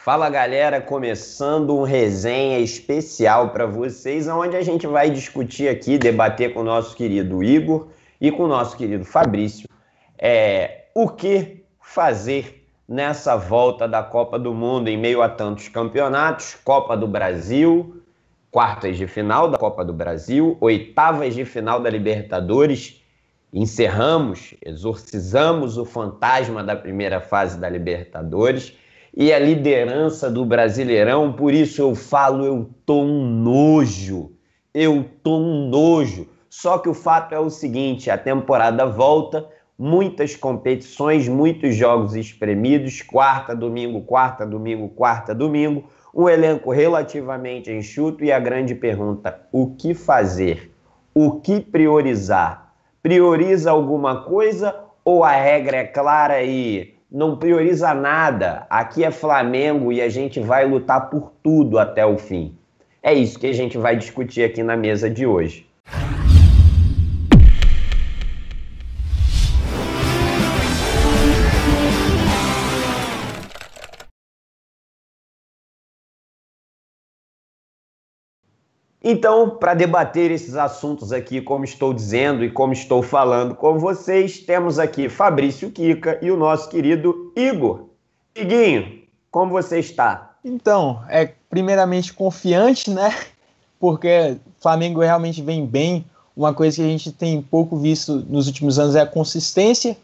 Fala galera, começando um resenha especial para vocês, onde a gente vai discutir aqui, debater com o nosso querido Igor e com o nosso querido Fabrício o que fazer nessa volta da Copa do Mundo em meio a tantos campeonatos, Copa do Brasil, quartas de final da Copa do Brasil, oitavas de final da Libertadores, exorcizamos o fantasma da primeira fase da Libertadores e a liderança do Brasileirão. Por isso eu falo, eu tô um nojo. Só que o fato é o seguinte, a temporada volta, muitas competições, muitos jogos espremidos, quarta, domingo, um elenco relativamente enxuto e a grande pergunta, o que fazer? O que priorizar? Prioriza alguma coisa ou a regra é clara e não prioriza nada? Aqui é Flamengo e a gente vai lutar por tudo até o fim. É isso que a gente vai discutir aqui na mesa de hoje. Então, para debater esses assuntos aqui, como estou dizendo e como estou falando com vocês, temos aqui Fabrício Kika e o nosso querido Igor. Iguinho, como você está? Então, primeiramente confiante, né? Porque o Flamengo realmente vem bem. Uma coisa que a gente tem pouco visto nos últimos anos é a consistência.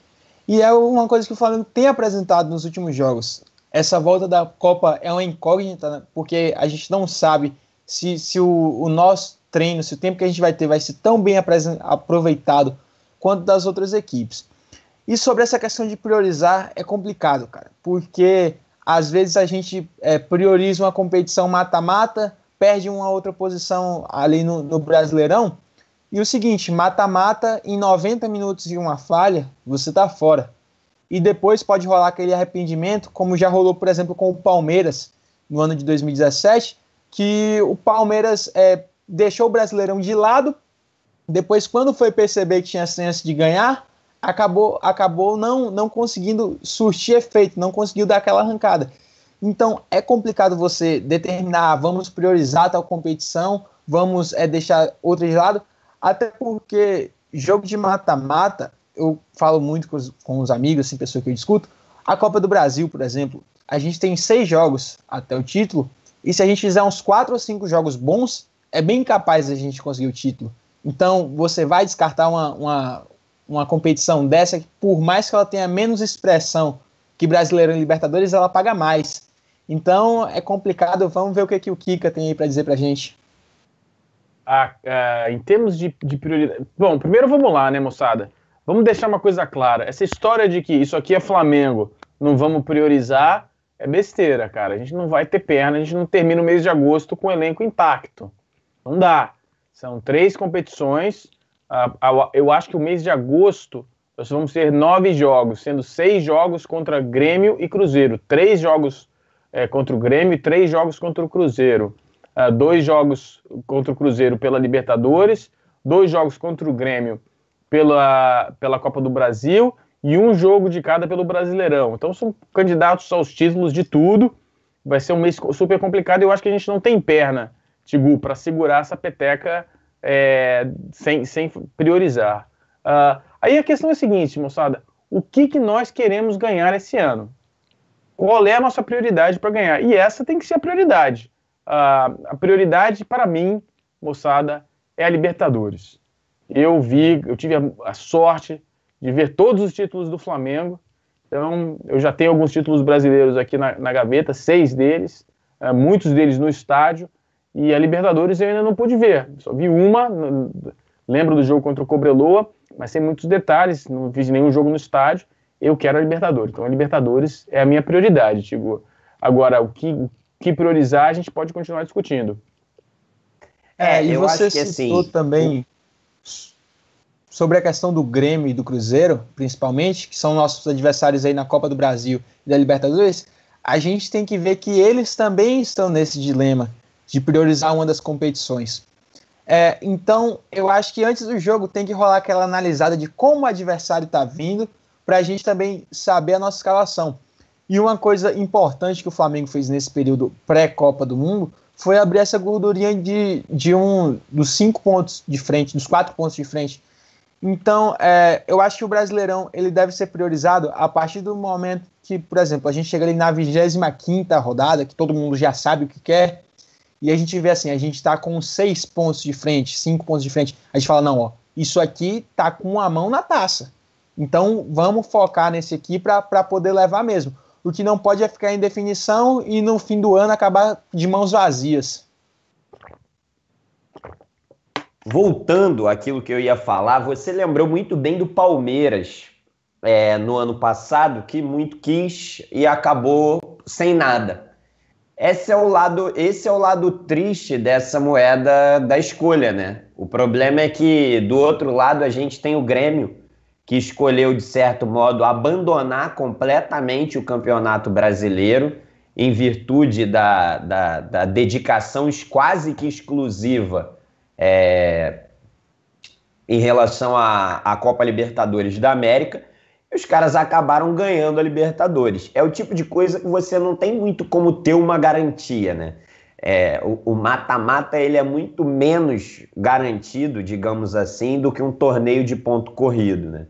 E é uma coisa que o Flamengo tem apresentado nos últimos jogos. Essa volta da Copa é uma incógnita, né? Porque a gente não sabe se o nosso treino, se o tempo que a gente vai ter vai ser tão bem aproveitado quanto das outras equipes. E sobre essa questão de priorizar é complicado, cara, porque às vezes a gente prioriza uma competição mata-mata, perde uma outra posição ali no Brasileirão, e o seguinte, mata-mata, em 90 minutos de uma falha, você tá fora. E depois pode rolar aquele arrependimento, como já rolou, por exemplo, com o Palmeiras no ano de 2017, que o Palmeiras deixou o Brasileirão de lado, depois quando foi perceber que tinha chance de ganhar, acabou não conseguindo surtir efeito, não conseguiu dar aquela arrancada. Então é complicado você determinar, vamos priorizar tal competição, vamos deixar outra de lado, até porque jogo de mata-mata, eu falo muito com os amigos, assim, pessoas que eu discuto, a Copa do Brasil, por exemplo, a gente tem 6 jogos até o título, e se a gente fizer uns 4 ou 5 jogos bons, é bem capaz de a gente conseguir o título. Então, você vai descartar uma competição dessa, que por mais que ela tenha menos expressão que Brasileirão e Libertadores, ela paga mais. Então, é complicado. Vamos ver o que o Kika tem aí para dizer para a gente. Em termos de prioridade... Bom, primeiro vamos lá, né, moçada? Vamos deixar uma coisa clara. Essa história de que isso aqui é Flamengo, não vamos priorizar... É besteira, cara. A gente não vai ter perna, a gente não termina o mês de agosto com o elenco intacto. Não dá. São 3 competições. Eu acho que o mês de agosto nós vamos ter 9 jogos, sendo 6 jogos contra Grêmio e Cruzeiro. 3 jogos contra o Grêmio e 3 jogos contra o Cruzeiro. 2 jogos contra o Cruzeiro pela Libertadores, 2 jogos contra o Grêmio pela Copa do Brasil e 1 jogo de cada pelo Brasileirão. Então são candidatos aos títulos de tudo. Vai ser um mês super complicado e eu acho que a gente não tem perna, Tigu, para segurar essa peteca sem priorizar. Aí a questão é a seguinte, moçada, o que nós queremos ganhar esse ano? Qual é a nossa prioridade para ganhar? E essa tem que ser a prioridade. A prioridade para mim, moçada, é a Libertadores. Eu tive a sorte de ver todos os títulos do Flamengo. Então, eu já tenho alguns títulos brasileiros aqui na gaveta, 6 deles, muitos deles no estádio, e a Libertadores eu ainda não pude ver. Só vi uma, lembro do jogo contra o Cobreloa, mas sem muitos detalhes, não fiz nenhum jogo no estádio. Eu quero a Libertadores. Então, a Libertadores é a minha prioridade, Tigo. Agora, o que priorizar, a gente pode continuar discutindo. E você citou também sobre a questão do Grêmio e do Cruzeiro, principalmente, que são nossos adversários aí na Copa do Brasil e da Libertadores, a gente tem que ver que eles também estão nesse dilema de priorizar uma das competições. Então, eu acho que antes do jogo tem que rolar aquela analisada de como o adversário está vindo, para a gente também saber a nossa escalação. E uma coisa importante que o Flamengo fez nesse período pré-Copa do Mundo foi abrir essa gordurinha dos 5 pontos de frente, dos 4 pontos de frente. Então, eu acho que o Brasileirão ele deve ser priorizado a partir do momento que, por exemplo, a gente chega ali na 25ª rodada, que todo mundo já sabe o que quer, e a gente vê assim, a gente está com 6 pontos de frente, 5 pontos de frente, a gente fala, não, ó, isso aqui tá com a mão na taça. Então, vamos focar nesse aqui para poder levar mesmo. O que não pode é ficar em definição e no fim do ano acabar de mãos vazias. Voltando àquilo que eu ia falar, você lembrou muito bem do Palmeiras no ano passado, que muito quis e acabou sem nada. Esse é o lado triste dessa moeda da escolha, né? O problema é que, do outro lado, a gente tem o Grêmio, que escolheu, de certo modo, abandonar completamente o Campeonato Brasileiro em virtude da dedicação quase que exclusiva em relação à Copa Libertadores da América, e os caras acabaram ganhando a Libertadores. É o tipo de coisa que você não tem muito como ter uma garantia, né? O mata-mata ele é muito menos garantido, digamos assim, do que um torneio de ponto corrido, né?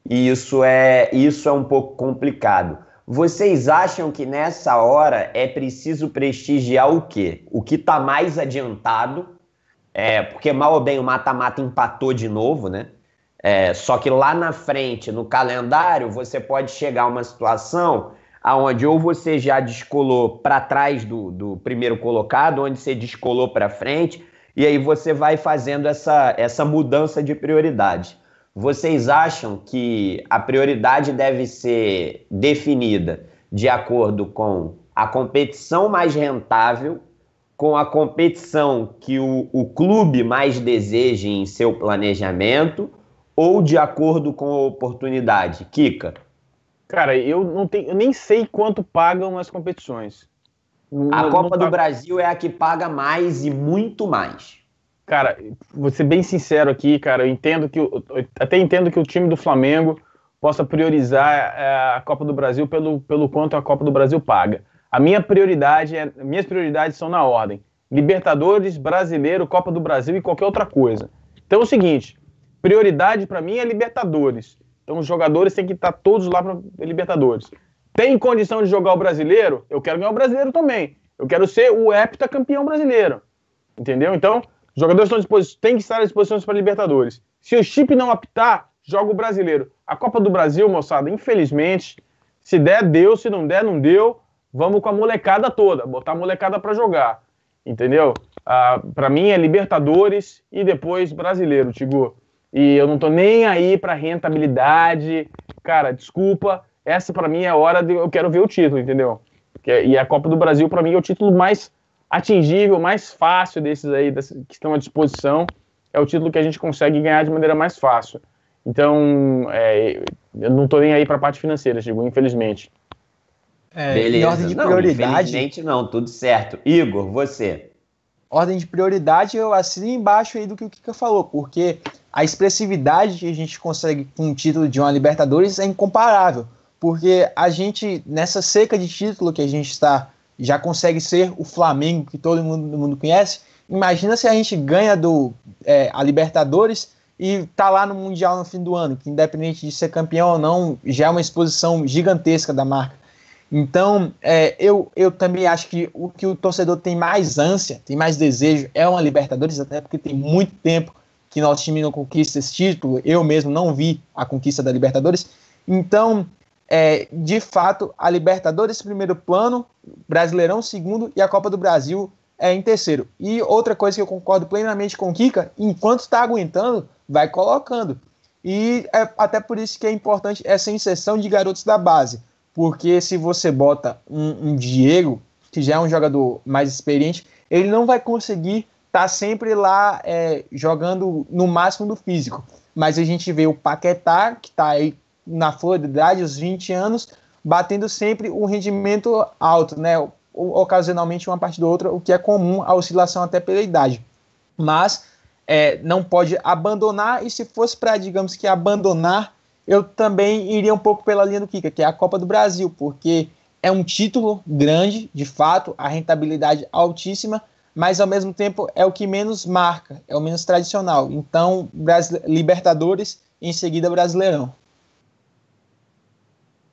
E isso é um pouco complicado. Vocês acham que nessa hora é preciso prestigiar o quê? O que está mais adiantado, porque mal ou bem o mata-mata empatou de novo, né? Só que lá na frente, no calendário, você pode chegar a uma situação onde ou você já descolou para trás do primeiro colocado, onde você descolou para frente, e aí você vai fazendo essa mudança de prioridade. Vocês acham que a prioridade deve ser definida de acordo com a competição mais rentável, com a competição que o clube mais deseja em seu planejamento, ou de acordo com a oportunidade? Kika? Cara, eu nem sei quanto pagam as competições. A Copa do Brasil é a que paga mais e muito mais. Cara, vou ser bem sincero aqui, cara, eu até entendo que o time do Flamengo possa priorizar a Copa do Brasil pelo quanto a Copa do Brasil paga. Minhas prioridades são na ordem: Libertadores, Brasileiro, Copa do Brasil e qualquer outra coisa. Então é o seguinte, prioridade para mim é Libertadores. Então os jogadores têm que estar todos lá para Libertadores. Tem condição de jogar o Brasileiro? Eu quero ganhar o Brasileiro também. Eu quero ser o heptacampeão brasileiro. Entendeu? Então, os jogadores têm que estar à disposição para Libertadores. Se o chip não apitar, joga o Brasileiro. A Copa do Brasil, moçada, infelizmente, se der, deu. Se não der, não deu. Vamos com a molecada toda. Botar a molecada para jogar. Entendeu? Para mim é Libertadores e depois Brasileiro, Tigo. E eu não tô nem aí para rentabilidade. Cara, desculpa. Essa para mim é a hora eu quero ver o título, entendeu? E a Copa do Brasil, para mim, é o título mais atingível, mais fácil desses aí que estão à disposição. É o título que a gente consegue ganhar de maneira mais fácil. Então, eu não tô nem aí para a parte financeira, Chico, infelizmente. Beleza. Em ordem de prioridade... Infelizmente não, tudo certo. Igor, você? Ordem de prioridade, eu assino embaixo aí do que o Kika falou, porque a expressividade que a gente consegue com o título de uma Libertadores é incomparável. Porque a gente, nessa seca de título que a gente está, já consegue ser o Flamengo que todo mundo conhece. Imagina se a gente ganha a Libertadores e tá lá no Mundial no fim do ano, que independente de ser campeão ou não, já é uma exposição gigantesca da marca. Então, eu também acho que o torcedor tem mais ânsia, tem mais desejo, é uma Libertadores, até porque tem muito tempo que nosso time não conquista esse título. Eu mesmo não vi a conquista da Libertadores. Então, de fato, a Libertadores em primeiro plano, Brasileirão segundo e a Copa do Brasil em terceiro. E outra coisa que eu concordo plenamente com o Kika, enquanto está aguentando, vai colocando. E até por isso que é importante essa inserção de garotos da base, porque se você bota um Diego, que já é um jogador mais experiente, ele não vai conseguir estar sempre lá jogando no máximo do físico. Mas a gente vê o Paquetá, que está aí na flor da idade, os 20 anos, batendo sempre um rendimento alto, né? Ocasionalmente uma partida ou outra, o que é comum, a oscilação até pela idade. Mas não pode abandonar, e se fosse para, digamos que abandonar, eu também iria um pouco pela linha do Kika, que é a Copa do Brasil, porque é um título grande, de fato, a rentabilidade altíssima, mas ao mesmo tempo é o que menos marca, é o menos tradicional. Então, Libertadores, em seguida Brasileirão.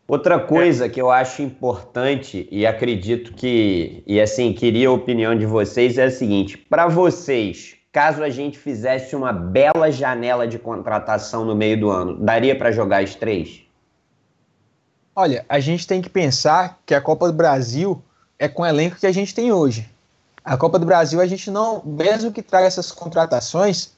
Outra coisa que eu acho importante e acredito que, e assim, queria a opinião de vocês é a seguinte: para vocês, caso a gente fizesse uma bela janela de contratação no meio do ano, daria para jogar as 3? Olha, a gente tem que pensar que a Copa do Brasil é com o elenco que a gente tem hoje. A Copa do Brasil, a gente não, mesmo que traga essas contratações,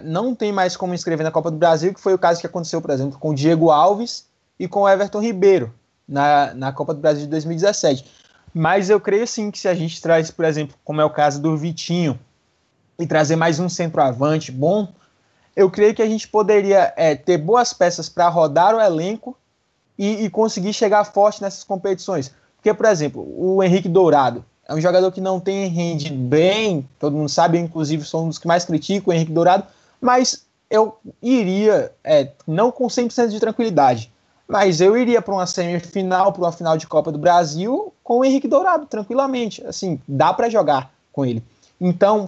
não tem mais como inscrever na Copa do Brasil, que foi o caso que aconteceu, por exemplo, com o Diego Alves e com o Everton Ribeiro na Copa do Brasil de 2017. Mas eu creio sim que se a gente traz, por exemplo, como é o caso do Vitinho, e trazer mais um centroavante bom, eu creio que a gente poderia ter boas peças para rodar o elenco e conseguir chegar forte nessas competições. Porque, por exemplo, o Henrique Dourado é um jogador que não tem rendido bem, todo mundo sabe, eu, inclusive sou um dos que mais critico o Henrique Dourado, mas eu iria, não com 100% de tranquilidade, mas eu iria para uma semifinal, para uma final de Copa do Brasil com o Henrique Dourado, tranquilamente. Assim, dá para jogar com ele. Então,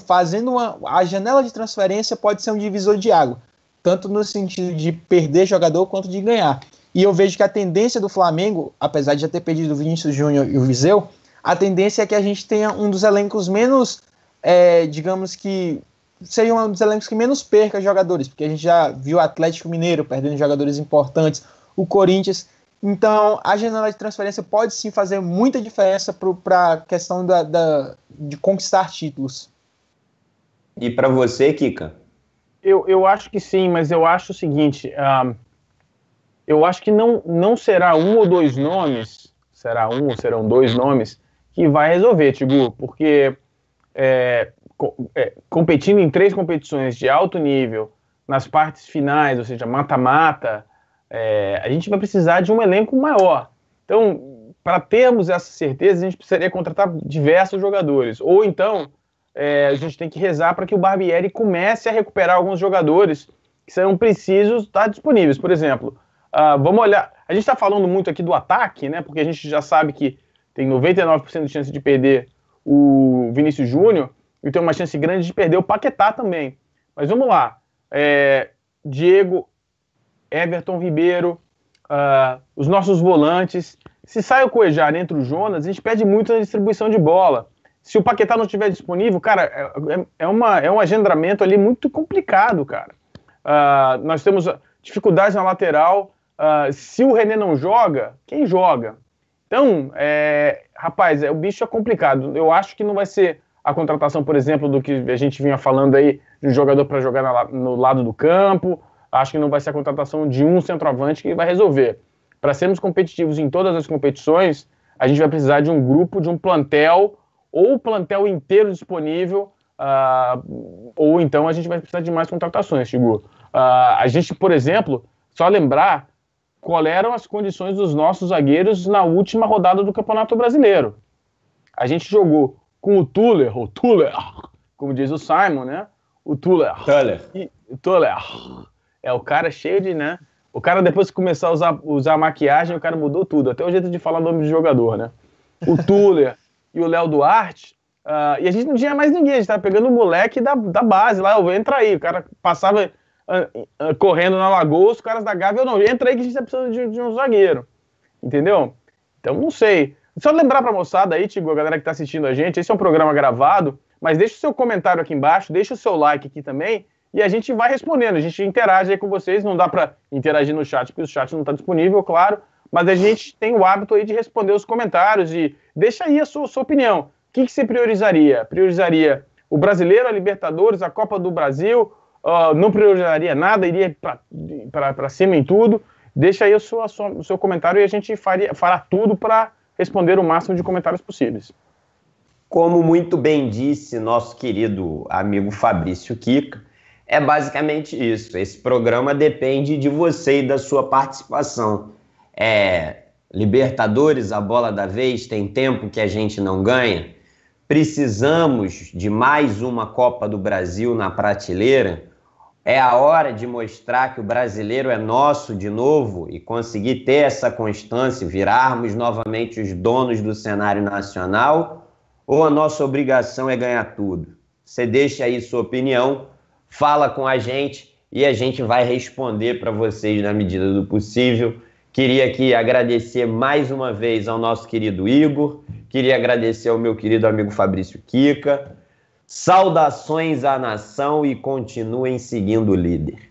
a janela de transferência pode ser um divisor de água, tanto no sentido de perder jogador quanto de ganhar. E eu vejo que a tendência do Flamengo, apesar de já ter perdido o Vinícius Júnior e o Viseu, a tendência é que a gente tenha um dos elencos menos, digamos que, seja um dos elencos que menos perca jogadores, porque a gente já viu o Atlético Mineiro perdendo jogadores importantes, o Corinthians. Então, a janela de transferência pode sim fazer muita diferença para a questão de conquistar títulos. E para você, Kika? Eu acho que sim, mas eu acho o seguinte, eu acho que não será um ou dois nomes, será um ou serão dois nomes que vai resolver, Tigu, porque competindo em 3 competições de alto nível, nas partes finais, ou seja, mata-mata, a gente vai precisar de um elenco maior. Então, para termos essa certeza, a gente precisaria contratar diversos jogadores. Ou então, a gente tem que rezar para que o Barbieri comece a recuperar alguns jogadores que serão precisos estar disponíveis. Por exemplo, vamos olhar... A gente está falando muito aqui do ataque, né? Porque a gente já sabe que tem 99% de chance de perder o Vinícius Júnior e tem uma chance grande de perder o Paquetá também. Mas vamos lá. Diego, Everton Ribeiro, os nossos volantes. Se sai o Cuejar entre o Jonas, a gente perde muito na distribuição de bola. Se o Paquetá não estiver disponível, cara, é um agendamento ali muito complicado, cara. Nós temos dificuldades na lateral. Se o René não joga, quem joga? Então, rapaz, o bicho é complicado. Eu acho que não vai ser a contratação, por exemplo, do que a gente vinha falando aí, de um jogador para jogar no lado do campo. Acho que não vai ser a contratação de um centroavante que vai resolver. Para sermos competitivos em todas as competições, a gente vai precisar de um grupo, de um plantel, ou o plantel inteiro disponível, ou então a gente vai precisar de mais contratações, Chigu. A gente, por exemplo, só lembrar qual eram as condições dos nossos zagueiros na última rodada do Campeonato Brasileiro. A gente jogou com o Tuller, como diz o Simon, né? O Tuller. É o cara cheio de, né? O cara, depois que começar a usar maquiagem, o cara mudou tudo. Até o jeito de falar o nome de jogador, né? O Tuller e o Léo Duarte. E a gente não tinha mais ninguém. A gente tava pegando o moleque da base lá. Entra aí. O cara passava correndo na Lagoa, os caras da Gávea, não, entra aí que a gente tá precisando de um zagueiro. Entendeu? Então, não sei. Só lembrar pra moçada aí, Tigo, a galera que tá assistindo a gente, esse é um programa gravado, mas deixa o seu comentário aqui embaixo, deixa o seu like aqui também, e a gente vai respondendo, a gente interage aí com vocês, não dá para interagir no chat, porque o chat não está disponível, claro, mas a gente tem o hábito aí de responder os comentários e deixa aí a sua opinião. O que você priorizaria? Priorizaria o Brasileiro, a Libertadores, a Copa do Brasil? Não priorizaria nada, iria para cima em tudo? Deixa aí o seu comentário e a gente fará tudo para responder o máximo de comentários possíveis. Como muito bem disse nosso querido amigo Fabrício Kika, é basicamente isso. Esse programa depende de você e da sua participação. Libertadores, a bola da vez, tem tempo que a gente não ganha. Precisamos de mais uma Copa do Brasil na prateleira. É a hora de mostrar que o brasileiro é nosso de novo e conseguir ter essa constância, virarmos novamente os donos do cenário nacional? Ou a nossa obrigação é ganhar tudo? Você deixa aí sua opinião, fala com a gente e a gente vai responder para vocês na medida do possível. Queria aqui agradecer mais uma vez ao nosso querido Igor, queria agradecer ao meu querido amigo Fabrício Kika. Saudações à nação e continuem seguindo o líder.